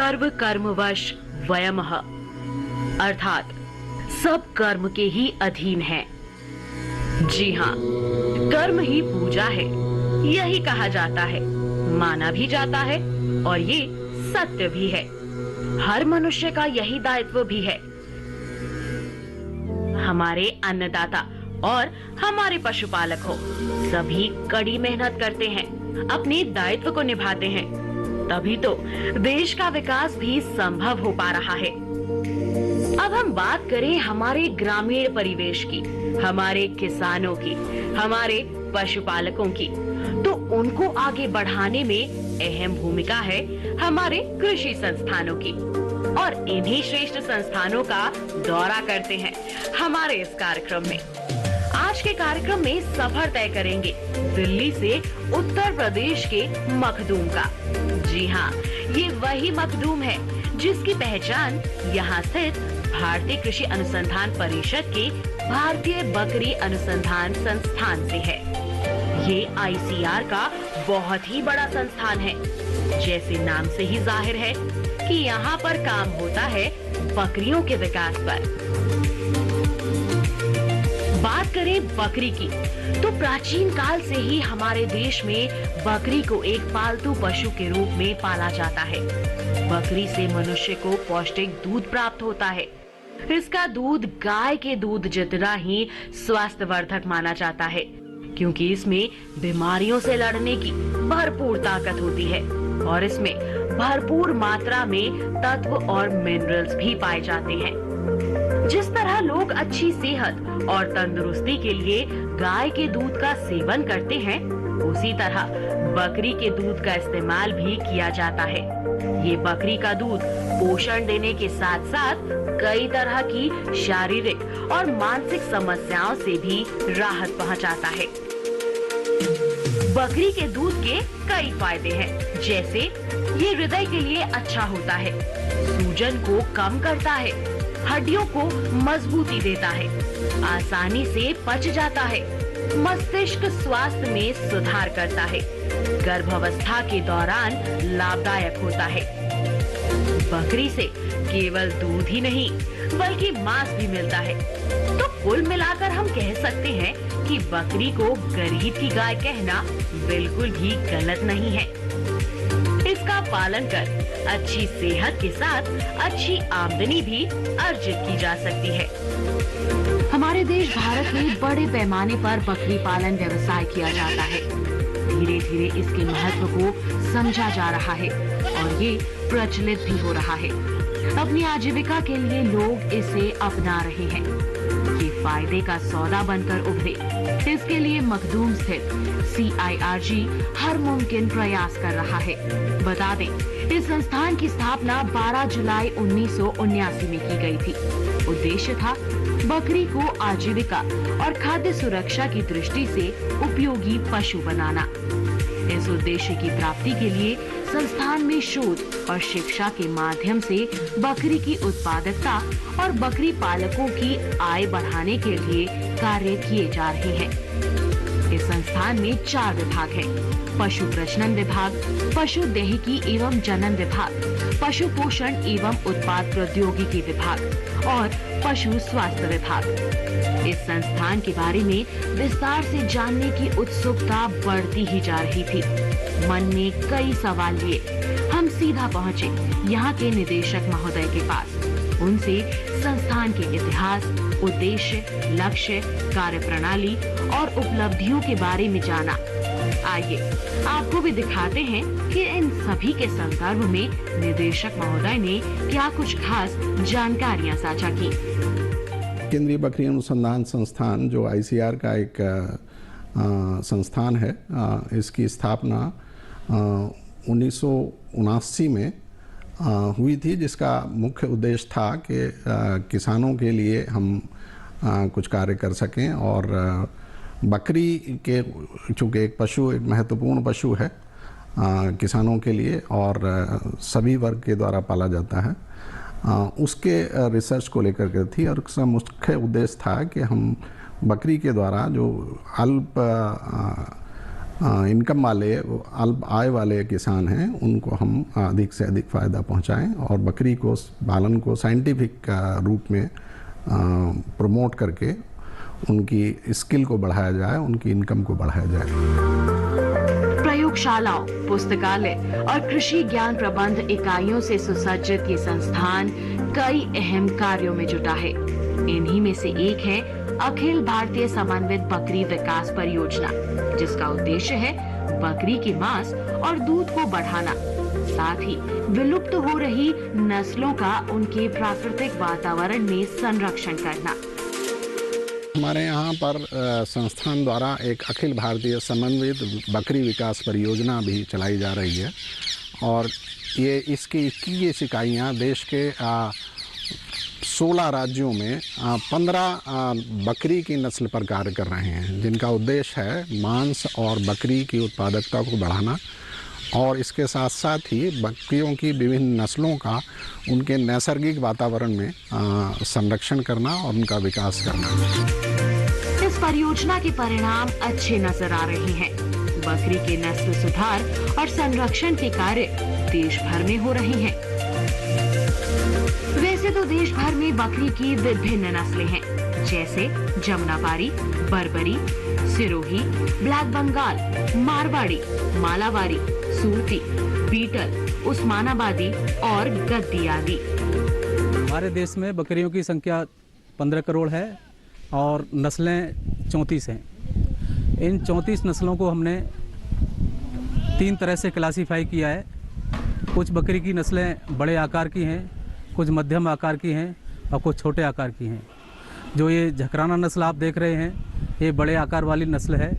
सर्व कर्मवश वयमः, अर्थात सब कर्म के ही अधीन हैं। जी हाँ, कर्म ही पूजा है, यही कहा जाता है, माना भी जाता है और ये सत्य भी है। हर मनुष्य का यही दायित्व भी है। हमारे अन्नदाता और हमारे पशुपालक हो, सभी कड़ी मेहनत करते हैं, अपने दायित्व को निभाते हैं, तभी तो देश का विकास भी संभव हो पा रहा है। अब हम बात करें हमारे ग्रामीण परिवेश की, हमारे किसानों की, हमारे पशुपालकों की, तो उनको आगे बढ़ाने में अहम भूमिका है हमारे कृषि संस्थानों की। और इन्हीं श्रेष्ठ संस्थानों का दौरा करते हैं हमारे इस कार्यक्रम में। आज के कार्यक्रम में सफर तय करेंगे दिल्ली से उत्तर प्रदेश के मखदूम का। जी हाँ, ये वही मखदूम है जिसकी पहचान यहाँ स्थित भारतीय कृषि अनुसंधान परिषद के भारतीय बकरी अनुसंधान संस्थान से है। ये ICR का बहुत ही बड़ा संस्थान है। जैसे नाम से ही जाहिर है कि यहाँ पर काम होता है बकरियों के विकास पर। बात करें बकरी की, तो प्राचीन काल से ही हमारे देश में बकरी को एक पालतू पशु के रूप में पाला जाता है। बकरी से मनुष्य को पौष्टिक दूध प्राप्त होता है। इसका दूध गाय के दूध जितना ही स्वास्थ्यवर्धक माना जाता है, क्योंकि इसमें बीमारियों से लड़ने की भरपूर ताकत होती है और इसमें भरपूर मात्रा में तत्व और मिनरल्स भी पाए जाते हैं। जिस तरह लोग अच्छी सेहत और तंदुरुस्ती के लिए गाय के दूध का सेवन करते हैं, उसी तरह बकरी के दूध का इस्तेमाल भी किया जाता है। ये बकरी का दूध पोषण देने के साथ साथ कई तरह की शारीरिक और मानसिक समस्याओं से भी राहत पहुंचाता है। बकरी के दूध के कई फायदे हैं, जैसे ये हृदय के लिए अच्छा होता है, सूजन को कम करता है, हड्डियों को मजबूती देता है, आसानी से पच जाता है, मस्तिष्क स्वास्थ्य में सुधार करता है, गर्भावस्था के दौरान लाभदायक होता है। बकरी से केवल दूध ही नहीं बल्कि मांस भी मिलता है। तो कुल मिलाकर हम कह सकते हैं कि बकरी को गरीब की गाय कहना बिल्कुल भी गलत नहीं है। इसका पालन कर अच्छी सेहत के साथ अच्छी आमदनी भी अर्जित की जा सकती है। हमारे देश भारत में बड़े पैमाने पर बकरी पालन व्यवसाय किया जाता है। धीरे धीरे इसके महत्व को समझा जा रहा है और ये प्रचलित भी हो रहा है। अपनी आजीविका के लिए लोग इसे अपना रहे हैं। ये फायदे का सौदा बनकर उभरे, इसके लिए मखदूम स्थित CIRG हर मुमकिन प्रयास कर रहा है। बता दें, इस संस्थान की स्थापना 12 जुलाई 1979 में की गई थी। उद्देश्य था बकरी को आजीविका और खाद्य सुरक्षा की दृष्टि से उपयोगी पशु बनाना। इस उद्देश्य की प्राप्ति के लिए संस्थान में शोध और शिक्षा के माध्यम से बकरी की उत्पादकता और बकरी पालकों की आय बढ़ाने के लिए कार्य किए जा रहे हैं। इस संस्थान में 4 विभाग हैं: पशु प्रजनन विभाग, पशु देहिकी एवं जनन विभाग, पशु पोषण एवं उत्पाद प्रौद्योगिकी विभाग और पशु स्वास्थ्य विभाग। इस संस्थान के बारे में विस्तार से जानने की उत्सुकता बढ़ती ही जा रही थी। मन में कई सवाल लिए हम सीधा पहुँचे यहाँ के निदेशक महोदय के पास। उनसे संस्थान के इतिहास, उद्देश्य, लक्ष्य, कार्यप्रणाली और उपलब्धियों के बारे में जाना। आइए आपको भी दिखाते हैं कि इन सभी के संदर्भ में निदेशक महोदय ने क्या कुछ खास जानकारियां साझा की। केंद्रीय बकरी अनुसंधान संस्थान जो ICR का एक संस्थान है, इसकी स्थापना 1979 में हुई थी, जिसका मुख्य उद्देश्य था कि किसानों के लिए हम कुछ कार्य कर सकें। और बकरी के चूँकि एक पशु, एक महत्वपूर्ण पशु है किसानों के लिए और सभी वर्ग के द्वारा पाला जाता है, उसके रिसर्च को लेकर के थी। और उसका मुख्य उद्देश्य था कि हम बकरी के द्वारा जो अल्प इनकम वाले अल्प आय वाले किसान हैं उनको हम अधिक से अधिक फ़ायदा पहुंचाएं और बकरी को पालन को साइंटिफिक रूप में प्रमोट करके उनकी स्किल को बढ़ाया जाए, उनकी इनकम को बढ़ाया जाए। प्रयोगशालाओं, पुस्तकालय और कृषि ज्ञान प्रबंध इकाइयों से सुसज्जित ये संस्थान कई अहम कार्यों में जुटा है। इन्हीं में से एक है अखिल भारतीय समन्वित बकरी विकास परियोजना, जिसका उद्देश्य है बकरी के मांस और दूध को बढ़ाना, साथ ही विलुप्त हो रही नस्लों का उनके प्राकृतिक वातावरण में संरक्षण करना। हमारे यहाँ पर संस्थान द्वारा एक अखिल भारतीय समन्वित बकरी विकास परियोजना भी चलाई जा रही है और ये इसकी 21 इकाइयाँ देश के 16 राज्यों में 15 बकरी की नस्ल पर कार्य कर रहे हैं, जिनका उद्देश्य है मांस और बकरी की उत्पादकता को बढ़ाना और इसके साथ साथ ही बकरियों की विभिन्न नस्लों का उनके नैसर्गिक वातावरण में संरक्षण करना और उनका विकास करना। इस परियोजना के परिणाम अच्छे नजर आ रहे हैं। बकरी के नस्ल सुधार और संरक्षण के कार्य देश भर में हो रहे हैं। वैसे तो देश भर में बकरी की विभिन्न नस्लें हैं, जैसे जमुनापारी, बर्बरी, सिरोही, ब्लैक बंगाल, मारवाड़ी, मालाबारी, सूरती, बीटल, उस्मानाबादी और गद्दी आदि। हमारे देश में बकरियों की संख्या 15 करोड़ है और नस्लें 34 हैं। इन 34 नस्लों को हमने 3 तरह से क्लासीफाई किया है। कुछ बकरी की नस्लें बड़े आकार की हैं, कुछ मध्यम आकार की हैं और कुछ छोटे आकार की हैं। जो ये झकराना नस्ल आप देख रहे हैं, ये बड़े आकार वाली नस्ल है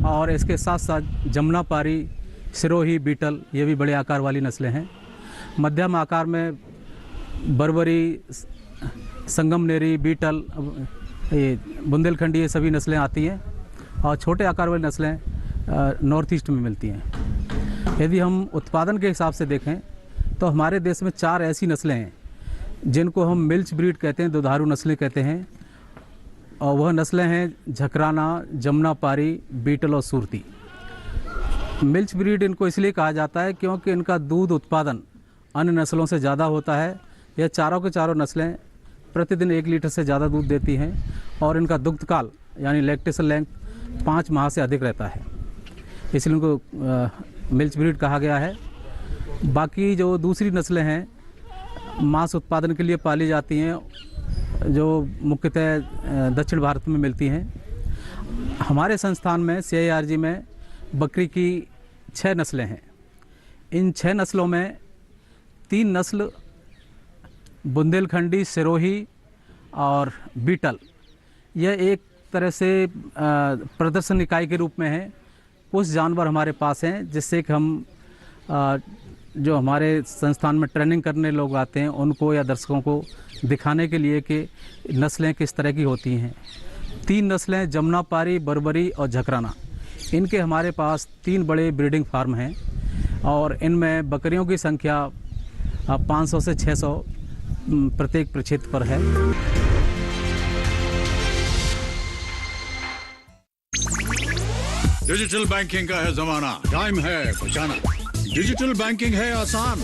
और इसके साथ साथ जमुनापारी, सिरोही, बीटल, ये भी बड़े आकार वाली नस्लें हैं। मध्यम आकार में बर्बरी, संगमनेरी, बीटल, ये बुंदेलखंडी, ये सभी नस्लें आती हैं और छोटे आकार वाली नस्लें नॉर्थ ईस्ट में मिलती हैं। यदि हम उत्पादन के हिसाब से देखें तो हमारे देश में 4 ऐसी नस्लें हैं जिनको हम मिल्च ब्रीड कहते हैं, दुधारू नस्लें कहते हैं, और वह नस्लें हैं झकराना, जमुनापारी, बीटल और सूरती। मिल्च ब्रीड इनको इसलिए कहा जाता है क्योंकि इनका दूध उत्पादन अन्य नस्लों से ज़्यादा होता है। यह चारों के चारों नस्लें प्रतिदिन 1 लीटर से ज़्यादा दूध देती हैं और इनका दुग्ध काल यानी लैक्टेशन लेंथ 5 माह से अधिक रहता है, इसलिए इनको मिल्च ब्रीड कहा गया है। बाकी जो दूसरी नस्लें हैं मांस उत्पादन के लिए पाली जाती हैं, जो मुख्यतः दक्षिण भारत में मिलती हैं। हमारे संस्थान में CIRG में बकरी की 6 नस्लें हैं। इन 6 नस्लों में 3 नस्ल बुंदेलखंडी, सिरोही और बीटल, यह एक तरह से प्रदर्शन इकाई के रूप में है। कुछ जानवर हमारे पास हैं जिससे कि हम जो हमारे संस्थान में ट्रेनिंग करने लोग आते हैं उनको या दर्शकों को दिखाने के लिए कि नस्लें किस तरह की होती हैं। 3 नस्लें जमुनापारी, बर्बरी और झकराना, इनके हमारे पास 3 बड़े ब्रीडिंग फार्म हैं और इनमें बकरियों की संख्या 500 से 600 प्रत्येक प्रक्षेत्र पर है। डिजिटल बैंकिंग का है जमाना, टाइम है बचाना। डिजिटल बैंकिंग है आसान,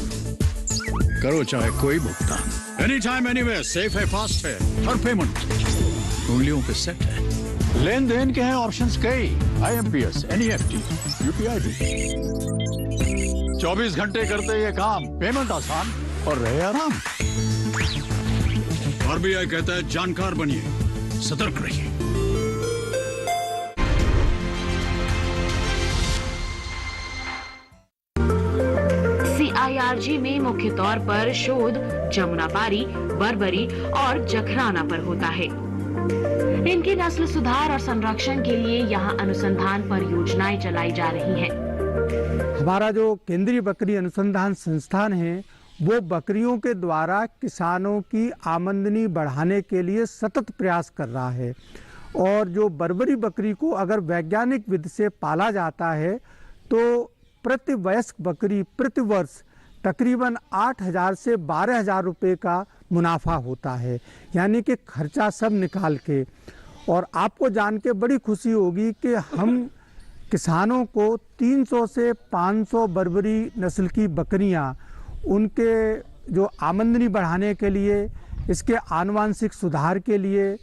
करो चाहे कोई भुगतान, एनी टाइम एनीवेयर, सेफ है, फास्ट है, हर पेमेंट उंगलियों पे सेट है। लेन देन के हैं ऑप्शंस कई, IMPS, NEFT, UPI भी। 24 घंटे करते ये काम, पेमेंट आसान और रहे आराम। RBI कहता है जानकार बनिए, सतर्क रहिए। CIRG में मुख्य तौर पर शोध जमुनापारी, बर्बरी और झकराना पर होता है। इनकी नस्ल सुधार और संरक्षण के लिए यहाँ अनुसंधान परियोजनाएं चलाई जा रही हैं। हमारा जो केंद्रीय बकरी अनुसंधान संस्थान है वो बकरियों के द्वारा किसानों की आमदनी बढ़ाने के लिए सतत प्रयास कर रहा है और जो बर्बरी बकरी को अगर वैज्ञानिक विधि से पाला जाता है तो प्रति वयस्क बकरी प्रति वर्ष तकरीबन 8,000 से 12,000 रुपये का मुनाफा होता है, यानी कि खर्चा सब निकाल के। और आपको जान के बड़ी खुशी होगी कि हम किसानों को 300 से 500 बर्बरी नस्ल की बकरियां उनके जो आमदनी बढ़ाने के लिए, इसके आनुवांशिक सुधार के लिए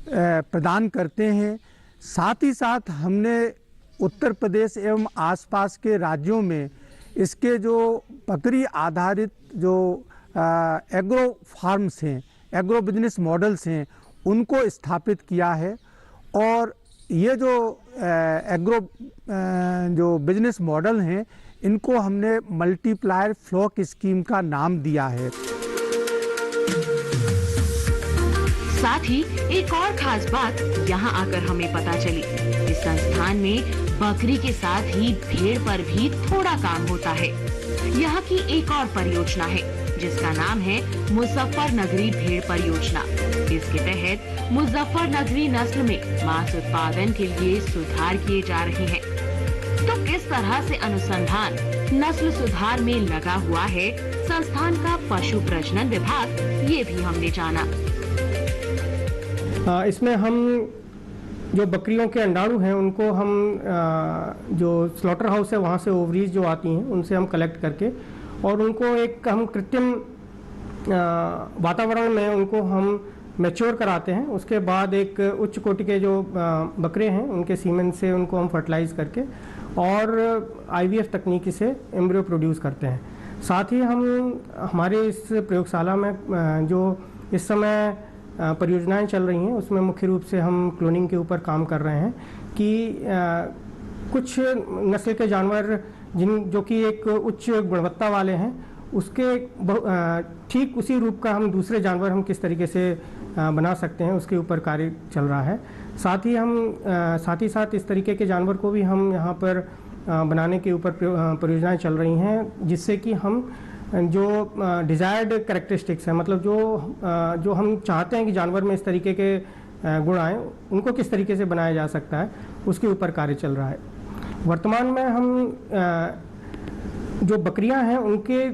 प्रदान करते हैं। साथ ही साथ हमने उत्तर प्रदेश एवं आसपास के राज्यों में इसके जो बकरी आधारित जो एग्रो फार्म्स हैं, एग्रो बिजनेस मॉडल्स हैं, उनको स्थापित किया है। और ये जो एग्रो जो बिजनेस मॉडल हैं, इनको हमने मल्टीप्लायर फ्लॉक स्कीम का नाम दिया है। साथ ही एक और खास बात यहाँ आकर हमें पता चली, इस संस्थान में बकरी के साथ ही भेड़ पर भी थोड़ा काम होता है। यहाँ की एक और परियोजना है जिसका नाम है मुजफ्फरनगरी भेड़ परियोजना। इसके तहत मुजफ्फरनगरी नस्ल में मांस उत्पादन के लिए सुधार किए जा रहे हैं। तो किस तरह से अनुसंधान नस्ल सुधार में लगा हुआ है संस्थान का पशु प्रजनन विभाग, ये भी हमने जाना। इसमें हम जो बकरियों के अंडाणु हैं उनको हम जो स्लॉटर हाउस है वहाँ से ओवरीज जो आती हैं उनसे हम कलेक्ट करके और उनको एक हम कृत्रिम वातावरण में उनको हम मैच्योर कराते हैं। उसके बाद एक उच्च कोटि के जो बकरे हैं उनके सीमेन से उनको हम फर्टिलाइज करके और IVF तकनीकी से एम्ब्रियो प्रोड्यूस करते हैं। साथ ही हम हमारे इस प्रयोगशाला में जो इस समय परियोजनाएं चल रही हैं उसमें मुख्य रूप से हम क्लोनिंग के ऊपर काम कर रहे हैं कि कुछ नस्ल के जानवर जो कि एक उच्च गुणवत्ता वाले हैं, उसके ठीक उसी रूप का हम दूसरे जानवर हम किस तरीके से बना सकते हैं, उसके ऊपर कार्य चल रहा है। साथ ही साथ इस तरीके के जानवर को भी हम यहाँ पर बनाने के ऊपर परियोजनाएं चल रही हैं, जिससे कि हम जो डिज़ायर्ड कैरेक्टरिस्टिक्स हैं, मतलब जो हम चाहते हैं कि जानवर में इस तरीके के गुण आए, उनको किस तरीके से बनाया जा सकता है, उसके ऊपर कार्य चल रहा है। वर्तमान में हम जो बकरियां हैं उनके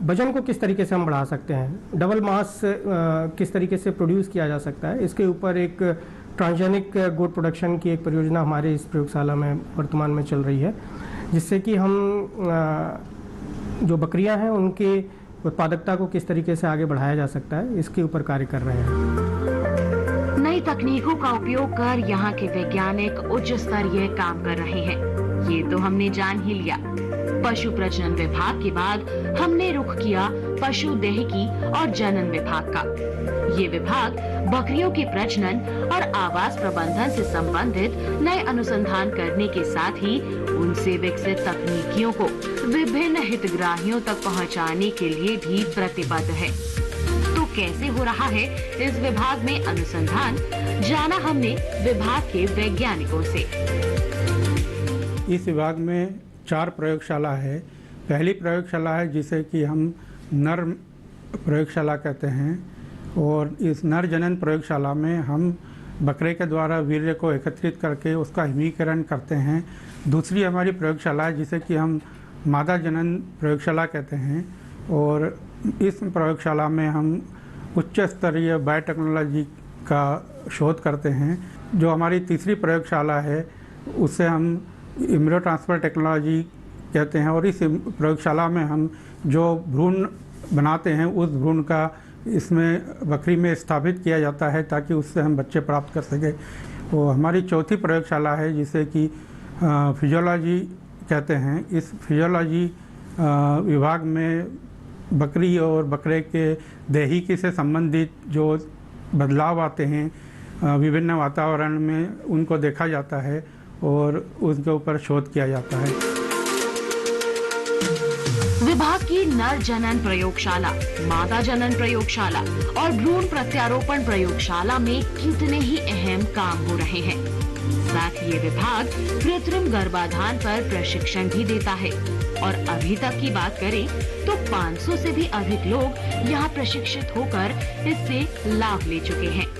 वजन को किस तरीके से हम बढ़ा सकते हैं, डबल मास किस तरीके से प्रोड्यूस किया जा सकता है, इसके ऊपर एक ट्रांसजेनिक गोट प्रोडक्शन की एक परियोजना हमारे इस प्रयोगशाला में वर्तमान में चल रही है, जिससे कि हम जो बकरियां हैं उनकी उत्पादकता को किस तरीके से आगे बढ़ाया जा सकता है, इसके ऊपर कार्य कर रहे हैं। नई तकनीकों का उपयोग कर यहाँ के वैज्ञानिक उच्च स्तरीय काम कर रहे हैं, ये तो हमने जान ही लिया। पशु प्रजनन विभाग के बाद हमने रुख किया पशु देहिकी और जनन विभाग का। ये विभाग बकरियों के प्रजनन और आवास प्रबंधन से संबंधित नए अनुसंधान करने के साथ ही उनसे विकसित तकनीकियों को विभिन्न हितग्राहियों तक पहुंचाने के लिए भी प्रतिबद्ध है। तो कैसे हो रहा है इस विभाग में अनुसंधान, जाना हमने विभाग के वैज्ञानिकों से। इस विभाग में 4 प्रयोगशाला है। पहली प्रयोगशाला है जिसे कि हम नर प्रयोगशाला कहते हैं, और इस नर जनन प्रयोगशाला में हम बकरे के द्वारा वीर्य को एकत्रित करके उसका हिमीकरण करते हैं। दूसरी हमारी प्रयोगशाला है जिसे कि हम मादा जनन प्रयोगशाला कहते हैं, और इस प्रयोगशाला में हम उच्च स्तरीय बायोटेक्नोलॉजी का शोध करते हैं। जो हमारी तीसरी प्रयोगशाला है उसे हम एम्ब्रियो ट्रांसफर टेक्नोलॉजी कहते हैं, और इस प्रयोगशाला में हम जो भ्रूण बनाते हैं उस भ्रूण का इसमें बकरी में स्थापित किया जाता है ताकि उससे हम बच्चे प्राप्त कर सकें। वो हमारी चौथी प्रयोगशाला है जिसे कि फिजियोलॉजी कहते हैं। इस फिजियोलॉजी विभाग में बकरी और बकरे के देहिकी से संबंधित जो बदलाव आते हैं विभिन्न वातावरण में, उनको देखा जाता है और उसके ऊपर शोध किया जाता है। विभाग की नर जनन प्रयोगशाला, मादा जनन प्रयोगशाला और भ्रूण प्रत्यारोपण प्रयोगशाला में कितने ही अहम काम हो रहे हैं। साथ ही ये विभाग कृत्रिम गर्भाधान पर प्रशिक्षण भी देता है, और अभी तक की बात करें तो 500 से भी अधिक लोग यहाँ प्रशिक्षित होकर इससे लाभ ले चुके हैं।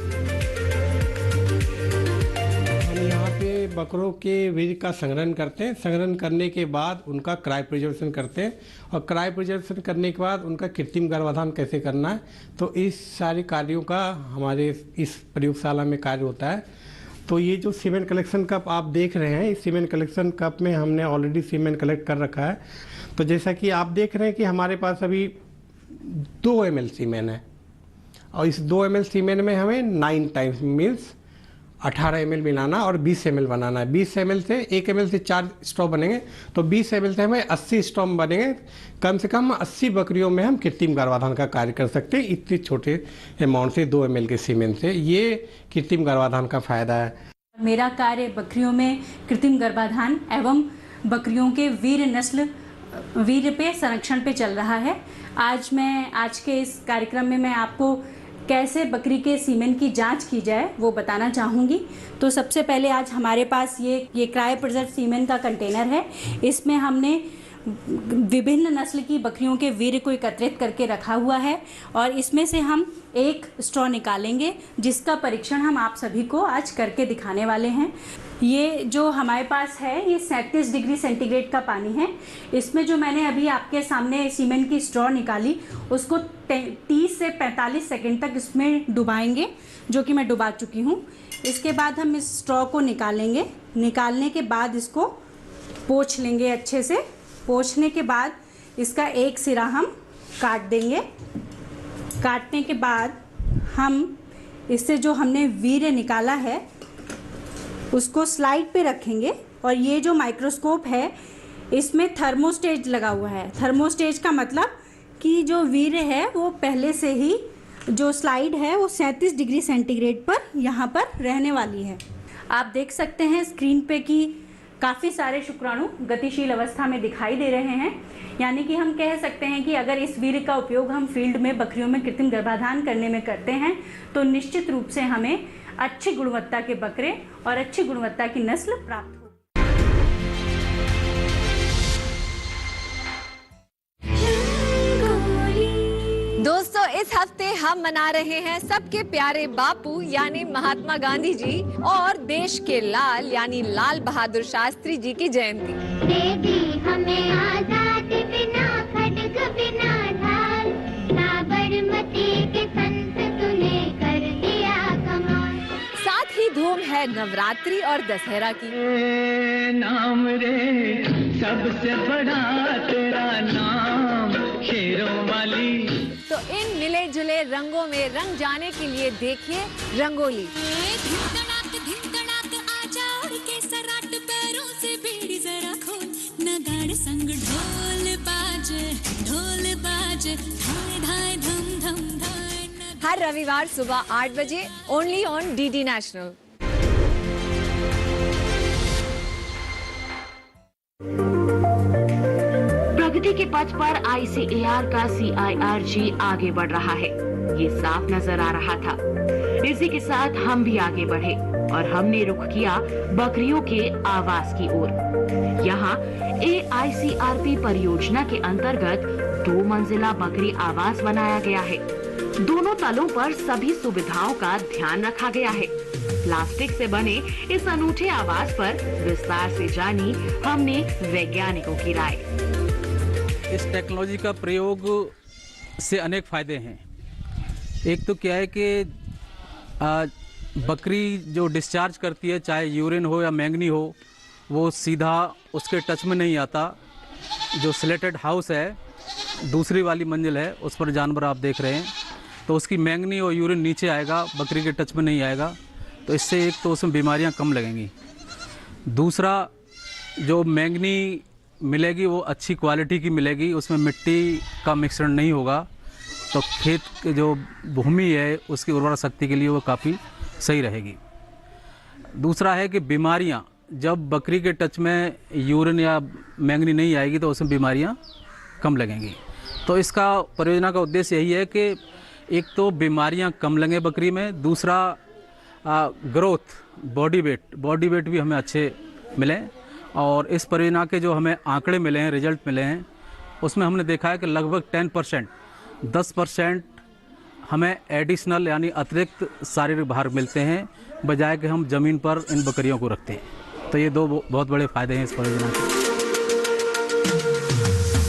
बकरों के वीर्य का संग्रहण करते हैं। संग्रहण करने के बाद उनका क्रायो प्रिजर्वेशन करते हैं, और क्रायो प्रिजर्वेशन करने के बाद उनका कृत्रिम गर्भाधान कैसे करना है, तो इस सारे कार्यों का हमारे इस प्रयोगशाला में कार्य होता है। तो ये जो सीमेन कलेक्शन कप आप देख रहे हैं, इस सीमेन कलेक्शन कप में हमने ऑलरेडी सीमेन कलेक्ट कर रखा है। तो जैसा कि आप देख रहे हैं कि हमारे पास अभी 2 ml सीमेन है और इस 2 ml सीमेन में हमें 9 टाइम्स मीन्स 18 ml मिलाना और 20 ml बनाना है। 20 ml से 1 ml से 4 स्ट्रॉ बनेंगे, तो 20 ml से हमें 80 स्ट्रॉ बनेंगे। कम से कम 80 बकरियों में हम कृत्रिम गर्भाधान का कार्य कर सकते हैं इतने छोटे अमाउंट से, 2 ml के सीमेन से। ये कृत्रिम गर्भाधान का फ़ायदा है। मेरा कार्य बकरियों में कृत्रिम गर्भाधान एवं बकरियों के वीर्य पे संरक्षण पे चल रहा है। आज के इस कार्यक्रम में मैं आपको कैसे बकरी के सीमेन की जांच की जाए वो बताना चाहूँगी। तो सबसे पहले आज हमारे पास ये क्रायो प्रिजर्व सीमेन का कंटेनर है। इसमें हमने विभिन्न नस्ल की बकरियों के वीर्य को एकत्रित करके रखा हुआ है और इसमें से हम एक स्ट्रॉ निकालेंगे जिसका परीक्षण हम आप सभी को आज करके दिखाने वाले हैं। ये जो हमारे पास है ये 37 डिग्री सेंटीग्रेड का पानी है। इसमें जो मैंने अभी आपके सामने सीमेन की स्ट्रॉ निकाली उसको 30 से 45 सेकंड तक इसमें डुबाएंगे, जो कि मैं डुबा चुकी हूँ। इसके बाद हम इस स्ट्रॉ को निकालेंगे। निकालने के बाद इसको पोंछ लेंगे अच्छे से। पोंछने के बाद इसका एक सिरा हम काट देंगे। काटने के बाद हम इससे जो हमने वीर्य निकाला है उसको स्लाइड पे रखेंगे और ये जो माइक्रोस्कोप है इसमें थर्मोस्टेज लगा हुआ है। थर्मोस्टेज का मतलब कि जो वीर्य है वो पहले से ही जो स्लाइड है वो 37 डिग्री सेंटीग्रेड पर यहाँ पर रहने वाली है। आप देख सकते हैं स्क्रीन पे कि काफ़ी सारे शुक्राणु गतिशील अवस्था में दिखाई दे रहे हैं। यानी कि हम कह सकते हैं कि अगर इस वीर्य का उपयोग हम फील्ड में बकरियों में कृत्रिम गर्भाधान करने में करते हैं तो निश्चित रूप से हमें अच्छी गुणवत्ता के बकरे और अच्छी गुणवत्ता की नस्ल प्राप्त हो। दोस्तों, इस हफ्ते हम मना रहे हैं सबके प्यारे बापू यानी महात्मा गांधी जी और देश के लाल यानी लाल बहादुर शास्त्री जी की जयंती। देवी हमें आजादी बिना खड्ग बिना ढाल, साबरमती के संत तूने कर दिया कमाल। साथ ही धूम है नवरात्रि और दशहरा की। नाम रे सबसे बड़ा तेरा नाम शेरों वाली। तो इन मिले जुले रंगों में रंग जाने के लिए देखिए रंगोली। नगाड़ संग ढोल बाजे धाय धम धम धाय। हर रविवार सुबह 8 बजे ओनली ऑन डीडी नेशनल। प्रगति के पथ पर ICAR का CIRG आगे बढ़ रहा है, ये साफ नजर आ रहा था। इसी के साथ हम भी आगे बढ़े और हमने रुख किया बकरियों के आवास की ओर। यहाँ AICRP परियोजना के अंतर्गत 2 मंजिला बकरी आवास बनाया गया है। दोनों तलों पर सभी सुविधाओं का ध्यान रखा गया है। प्लास्टिक से बने इस अनूठे आवास पर विस्तार से जानी हमने वैज्ञानिकों की राय। इस टेक्नोलॉजी का प्रयोग से अनेक फायदे हैं। एक तो क्या है कि बकरी जो डिस्चार्ज करती है, चाहे यूरिन हो या मैंगनी हो, वो सीधा उसके टच में नहीं आता। जो स्लेटेड हाउस है, दूसरी वाली मंजिल है, उस पर जानवर आप देख रहे हैं, तो उसकी मैंगनी और यूरिन नीचे आएगा, बकरी के टच में नहीं आएगा। तो इससे एक तो उसमें बीमारियां कम लगेंगी। दूसरा, जो मैंगनी मिलेगी वो अच्छी क्वालिटी की मिलेगी, उसमें मिट्टी का मिश्रण नहीं होगा, तो खेत के जो भूमि है उसकी उर्वरा शक्ति के लिए वो काफ़ी सही रहेगी। दूसरा है कि बीमारियां, जब बकरी के टच में यूरिन या मैंगनी नहीं आएगी तो उसमें बीमारियां कम लगेंगी। तो इसका परियोजना का उद्देश्य यही है कि एक तो बीमारियां कम लगें बकरी में, दूसरा ग्रोथ, बॉडी वेट भी हमें अच्छे मिलें। और इस परियोजना के जो हमें आंकड़े मिले हैं, रिजल्ट मिले हैं, उसमें हमने देखा है कि लगभग 10% हमें एडिशनल यानी अतिरिक्त शारीरिक भार मिलते हैं, बजाय कि हम ज़मीन पर इन बकरियों को रखते हैं। तो ये 2 बहुत बड़े फायदे हैं इस परियोजना के।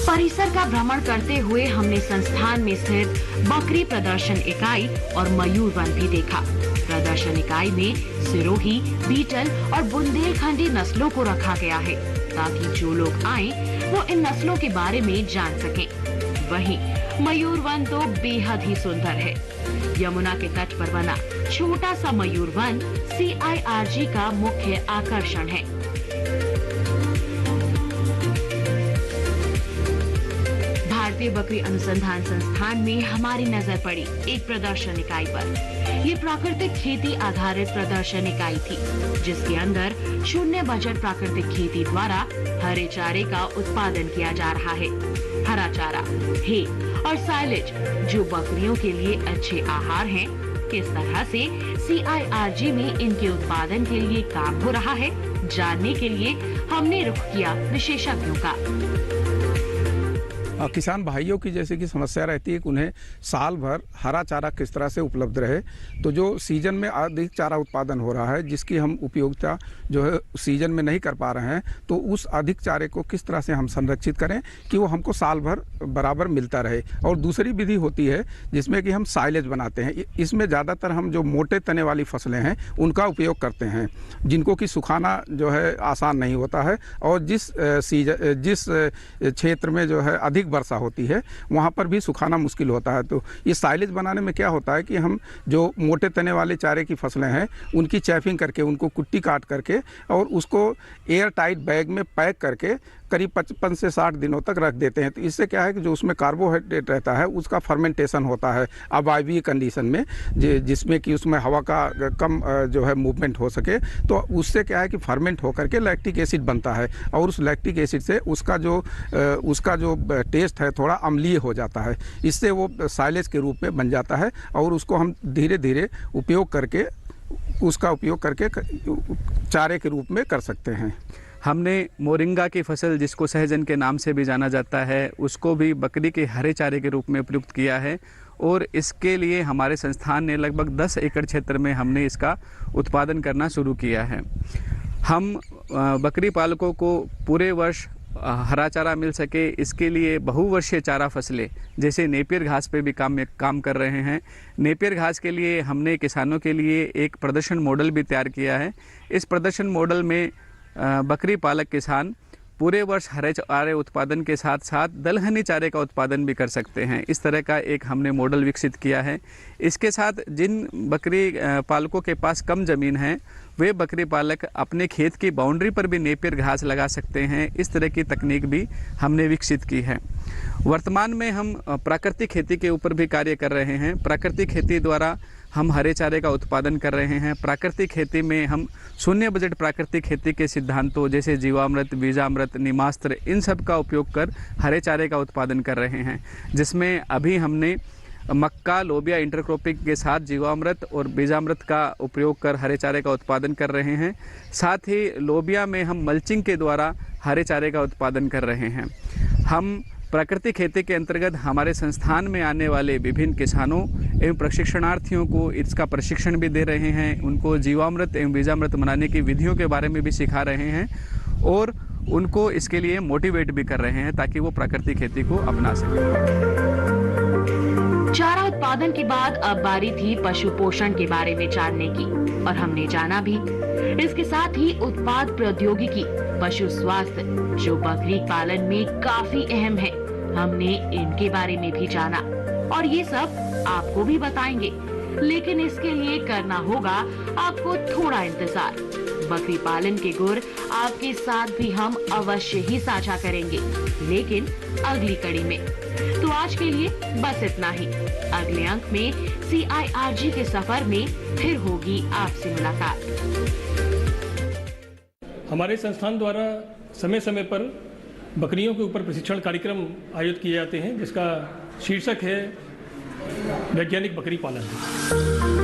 परिसर शहर का भ्रमण करते हुए हमने संस्थान में स्थित बकरी प्रदर्शन इकाई और मयूर वन भी देखा। प्रदर्शन इकाई में सिरोही, बीटल और बुंदेलखंडी नस्लों को रखा गया है ताकि जो लोग आए वो इन नस्लों के बारे में जान सकें। वहीं मयूर वन तो बेहद ही सुंदर है। यमुना के तट पर बना छोटा सा मयूर वन CIRG का मुख्य आकर्षण है। भारतीय बकरी अनुसंधान संस्थान में हमारी नजर पड़ी एक प्रदर्शन इकाई पर। ये प्राकृतिक खेती आधारित प्रदर्शन इकाई थी, जिसके अंदर शून्य बजट प्राकृतिक खेती द्वारा हरे चारे का उत्पादन किया जा रहा है। हरा चारा, हे और साइलेज जो बकरियों के लिए अच्छे आहार हैं, किस तरह से CIRG में इनके उत्पादन के लिए काम हो रहा है, जानने के लिए हमने रुख किया विशेषज्ञों का। किसान भाइयों की जैसे कि समस्या रहती है कि उन्हें साल भर हरा चारा किस तरह से उपलब्ध रहे, तो जो सीजन में अधिक चारा उत्पादन हो रहा है जिसकी हम उपयोगिता जो है सीजन में नहीं कर पा रहे हैं, तो उस अधिक चारे को किस तरह से हम संरक्षित करें कि वो हमको साल भर बराबर मिलता रहे। और दूसरी विधि होती है जिसमें कि हम साइलेज बनाते हैं। इसमें ज़्यादातर हम जो मोटे तने वाली फसलें हैं उनका उपयोग करते हैं, जिनको कि सुखाना जो है आसान नहीं होता है, और जिस क्षेत्र में जो है अधिक वर्षा होती है वहाँ पर भी सुखाना मुश्किल होता है। तो ये साइलेज बनाने में क्या होता है कि हम जो मोटे तने वाले चारे की फसलें हैं उनकी चैफिंग करके, उनको कुट्टी काट करके और उसको एयर टाइट बैग में पैक करके करीब 55 से 60 दिनों तक रख देते हैं। तो इससे क्या है कि जो उसमें कार्बोहाइड्रेट रहता है उसका फर्मेंटेशन होता है अवायवीय कंडीशन में, जिसमें कि उसमें हवा का कम जो है मूवमेंट हो सके, तो उससे क्या है कि फर्मेंट होकर के लैक्टिक एसिड बनता है, और उस लैक्टिक एसिड से उसका जो टेस्ट है थोड़ा अम्लीय हो जाता है। इससे वो साइलेज के रूप में बन जाता है और उसको हम धीरे धीरे उसका उपयोग करके चारे के रूप में कर सकते हैं। हमने मोरिंगा की फसल, जिसको सहजन के नाम से भी जाना जाता है, उसको भी बकरी के हरे चारे के रूप में प्रयुक्त किया है, और इसके लिए हमारे संस्थान ने लगभग 10 एकड़ क्षेत्र में हमने इसका उत्पादन करना शुरू किया है। हम बकरी पालकों को पूरे वर्ष हरा चारा मिल सके, इसके लिए बहुवर्षीय चारा फसलें जैसे नेपियर घास पे भी काम कर रहे हैं। नेपियर घास के लिए हमने किसानों के लिए एक प्रदर्शन मॉडल भी तैयार किया है। इस प्रदर्शन मॉडल में बकरी पालक किसान पूरे वर्ष हरे चारे उत्पादन के साथ साथ दलहनी चारे का उत्पादन भी कर सकते हैं। इस तरह का एक हमने मॉडल विकसित किया है। इसके साथ जिन बकरी पालकों के पास कम ज़मीन है वे बकरी पालक अपने खेत की बाउंड्री पर भी नेपियर घास लगा सकते हैं। इस तरह की तकनीक भी हमने विकसित की है। वर्तमान में हम प्राकृतिक खेती के ऊपर भी कार्य कर रहे हैं। प्राकृतिक खेती द्वारा हम हरे चारे का उत्पादन कर रहे हैं। प्राकृतिक खेती में हम शून्य बजट प्राकृतिक खेती के सिद्धांतों जैसे जीवामृत, बीजामृत, निमास्त्र, इन सब का उपयोग कर हरे चारे का उत्पादन कर रहे हैं, जिसमें अभी हमने मक्का, लोबिया इंटरक्रॉपिंग के साथ जीवामृत और बीजामृत का उपयोग कर हरे चारे का उत्पादन कर रहे हैं। साथ ही लोबिया में हम मल्चिंग के द्वारा हरे चारे का उत्पादन कर रहे हैं। हम प्राकृतिक खेती के अंतर्गत हमारे संस्थान में आने वाले विभिन्न किसानों एवं प्रशिक्षणार्थियों को इसका प्रशिक्षण भी दे रहे हैं। उनको जीवामृत एवं बीजामृत बनाने की विधियों के बारे में भी सिखा रहे हैं और उनको इसके लिए मोटिवेट भी कर रहे हैं ताकि वो प्राकृतिक खेती को अपना सकें। चारा उत्पादन के बाद अब बारी थी पशु पोषण के बारे में जानने की, और हमने जाना भी। इसके साथ ही उत्पाद प्रौद्योगिकी, पशु स्वास्थ्य जो बकरी पालन में काफी अहम है, हमने इनके बारे में भी जाना, और ये सब आपको भी बताएंगे। लेकिन इसके लिए करना होगा आपको थोड़ा इंतजार। बकरी पालन के गुर आपके साथ भी हम अवश्य ही साझा करेंगे, लेकिन अगली कड़ी में। तो आज के लिए बस इतना ही। अगले अंक में CIRG के सफर में फिर होगी आपसे मुलाकात। हमारे संस्थान द्वारा समय समय पर बकरियों के ऊपर प्रशिक्षण कार्यक्रम आयोजित किए जाते हैं, जिसका शीर्षक है वैज्ञानिक बकरी पालन।